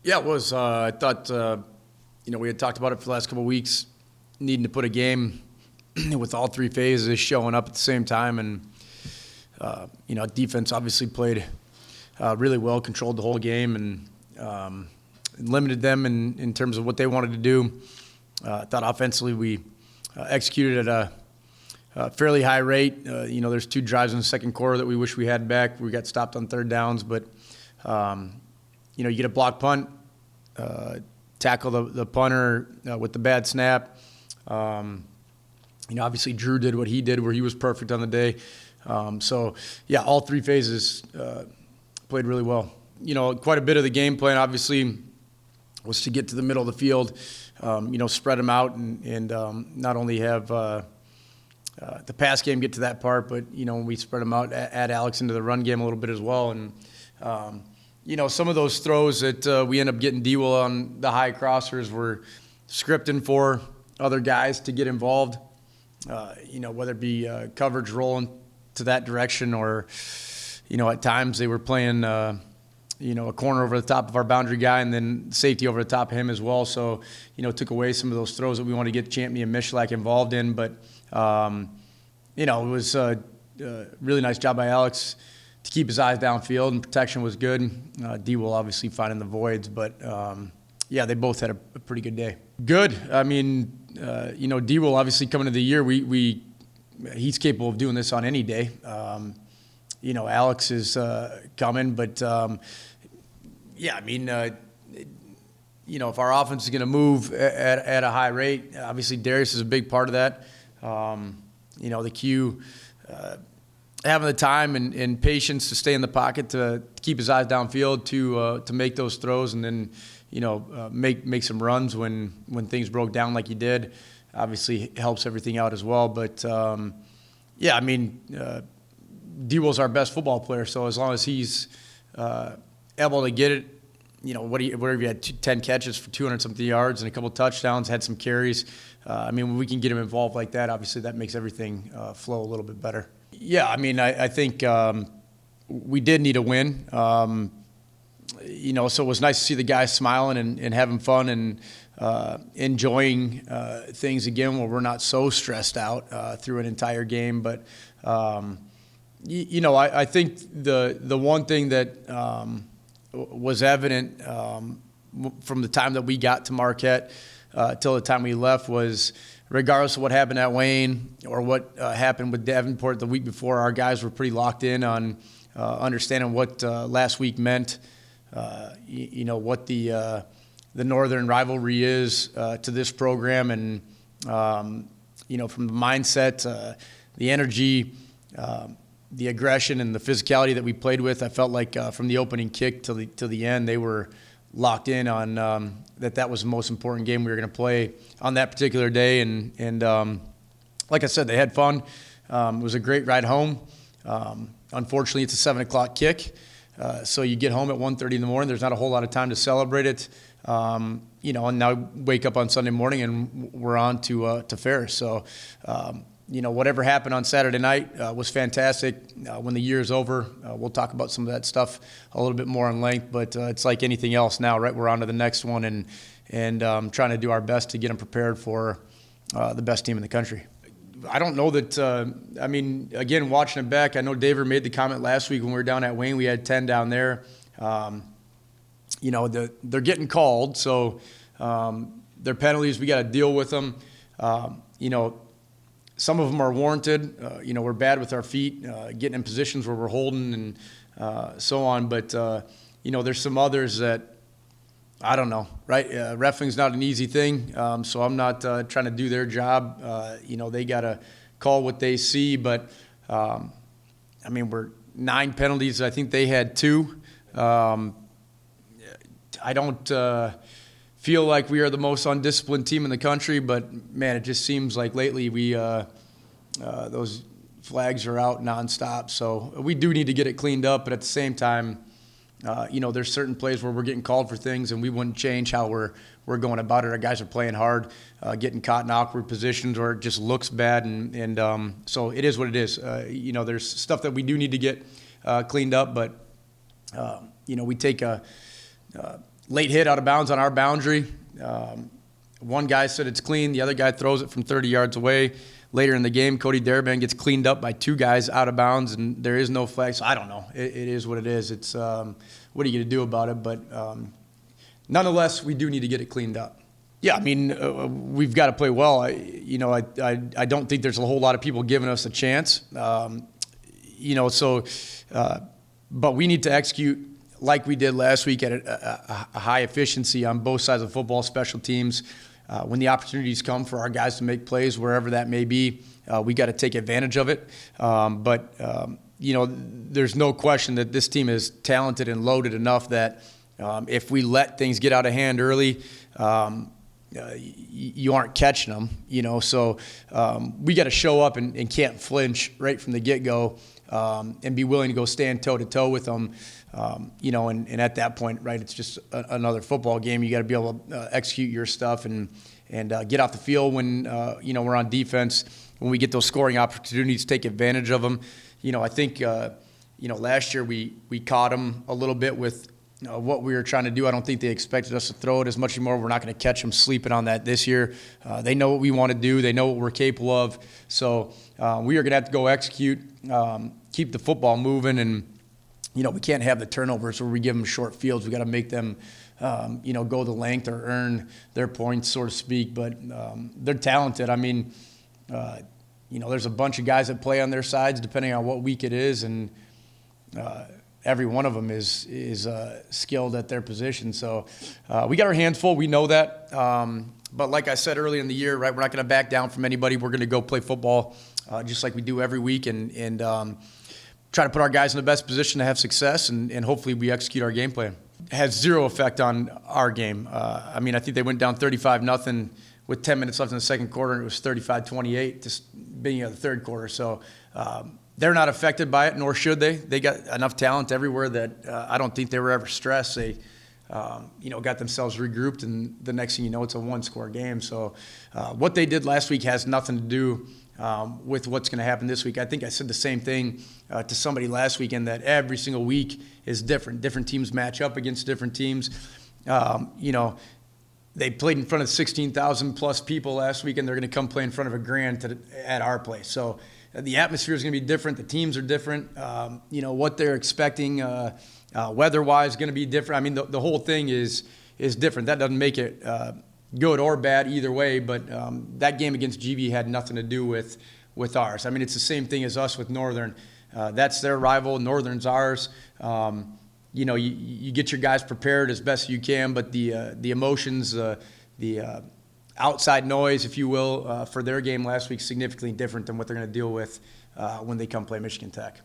Yeah, it was. I thought, we had talked about it for the last couple of weeks, needing to put a game with all three phases showing up at the same time. And, defense obviously played really well, controlled the whole game, and limited them in terms of what they wanted to do. I thought offensively we executed at a fairly high rate. There's two drives in the second quarter that we wish we had back. We got stopped on third downs, but, you get a block punt, tackle the punter with the bad snap. Obviously Drew did what he did where he was perfect on the day. All three phases played really well. Quite a bit of the game plan obviously was to get to the middle of the field, spread them out and not only have the pass game get to that part, but, when we spread them out, add Alex into the run game a little bit as well. And, some of those throws that we end up getting D-Will on the high crossers were scripting for other guys to get involved, whether it be coverage rolling to that direction or, at times they were playing, a corner over the top of our boundary guy and then safety over the top of him as well. So, took away some of those throws that we wanted to get Champion and Mettlach involved in. But, it was a really nice job by Alex to keep his eyes downfield, and protection was good. D-Will obviously finding the voids, but they both had a pretty good day. Good. I mean, D-Will obviously coming into the year, he's capable of doing this on any day. Alex is coming, but if our offense is going to move at a high rate, obviously Darius is a big part of that. The Q. Having the time and patience to stay in the pocket to keep his eyes downfield to make those throws and then make some runs when things broke down like he did obviously helps everything out as well. But D-Will's our best football player, so as long as he's able to get it, whatever he had 10 catches for 200-something yards and a couple touchdowns, had some carries. When we can get him involved like that, obviously that makes everything flow a little bit better. Yeah, I think we did need a win. So it was nice to see the guys smiling and having fun and enjoying things again where we're not so stressed out through an entire game. But, I think the one thing that was evident from the time that we got to Marquette till the time we left was regardless of what happened at Wayne or what happened with Davenport the week before, our guys were pretty locked in on understanding what last week meant, what the northern rivalry is to this program. And, from the mindset, the energy, the aggression and the physicality that we played with, I felt like from the opening kick till the end, they were locked in on that was the most important game we were going to play on that particular day. And like I said, they had fun. It was a great ride home. Unfortunately, it's a 7 o'clock kick. So you get home at 1:30 in the morning. There's not a whole lot of time to celebrate it. And now wake up on Sunday morning and we're on to Ferris. So, whatever happened on Saturday night was fantastic. When the year is over, we'll talk about some of that stuff a little bit more in length. But it's like anything else now, right? We're on to the next one and trying to do our best to get them prepared for the best team in the country. I don't know that, again, watching it back, I know David made the comment last week when we were down at Wayne. We had 10 down there. They're getting called, so their penalties, we got to deal with them. Some of them are warranted. We're bad with our feet, getting in positions where we're holding and so on. But, there's some others that, I don't know, right? Reffing's not an easy thing, so I'm not trying to do their job. They got to call what they see. But, we're 9 penalties. I think they had 2. I don't feel like we are the most undisciplined team in the country, but man, it just seems like lately we those flags are out nonstop. So we do need to get it cleaned up, but at the same time, there's certain plays where we're getting called for things, and we wouldn't change how we're going about it. Our guys are playing hard, getting caught in awkward positions, or it just looks bad, and so it is what it is. There's stuff that we do need to get cleaned up, but we take a late hit out of bounds on our boundary. One guy said it's clean. The other guy throws it from 30 yards away. Later in the game, Cody Darabin gets cleaned up by two guys out of bounds, and there is no flag. So I don't know. It is what it is. It's what are you going to do about it? But nonetheless, we do need to get it cleaned up. Yeah, I mean, we've got to play well. I don't think there's a whole lot of people giving us a chance. But we need to execute like we did last week at a high efficiency on both sides of football, special teams. When the opportunities come for our guys to make plays, wherever that may be, we got to take advantage of it. There's no question that this team is talented and loaded enough that if we let things get out of hand early, you aren't catching them. So we got to show up and can't flinch right from the get-go and be willing to go stand toe-to-toe with them. And at that point, right, it's just another football game. You got to be able to execute your stuff and get off the field when, we're on defense. When we get those scoring opportunities, take advantage of them. I think, last year we caught them a little bit with what we were trying to do. I don't think they expected us to throw it as much anymore. We're not going to catch them sleeping on that this year. They know what we want to do. They know what we're capable of. So we are going to have to go execute, keep the football moving, and we can't have the turnovers where we give them short fields. We got to make them, go the length or earn their points, so to speak. But they're talented. I mean, there's a bunch of guys that play on their sides depending on what week it is, and every one of them is skilled at their position. So we got our hands full. We know that. But like I said early in the year, right, we're not going to back down from anybody. We're going to go play football just like we do every week, and try to put our guys in the best position to have success, and hopefully we execute our game plan. It has zero effect on our game. I think they went down 35-0 with 10 minutes left in the second quarter, and it was 35-28 to beginning of the third quarter. So they're not affected by it, nor should they. They got enough talent everywhere that I don't think they were ever stressed. They got themselves regrouped, and the next thing you know, it's a one-score game. So what they did last week has nothing to do with what's going to happen this week. I think I said the same thing to somebody last weekend, that every single week is different. Different teams match up against different teams. They played in front of 16,000 plus people last week, and they're going to come play in front of a grand at our place. So the atmosphere is going to be different. The teams are different. What they're expecting weather-wise is going to be different. The whole thing is different. That doesn't make it good or bad either way, but that game against GV had nothing to do with ours. It's the same thing as us with Northern. That's their rival. Northern's ours. You get your guys prepared as best you can, but the emotions, the outside noise, if you will, for their game last week, significantly different than what they're going to deal with when they come play Michigan Tech.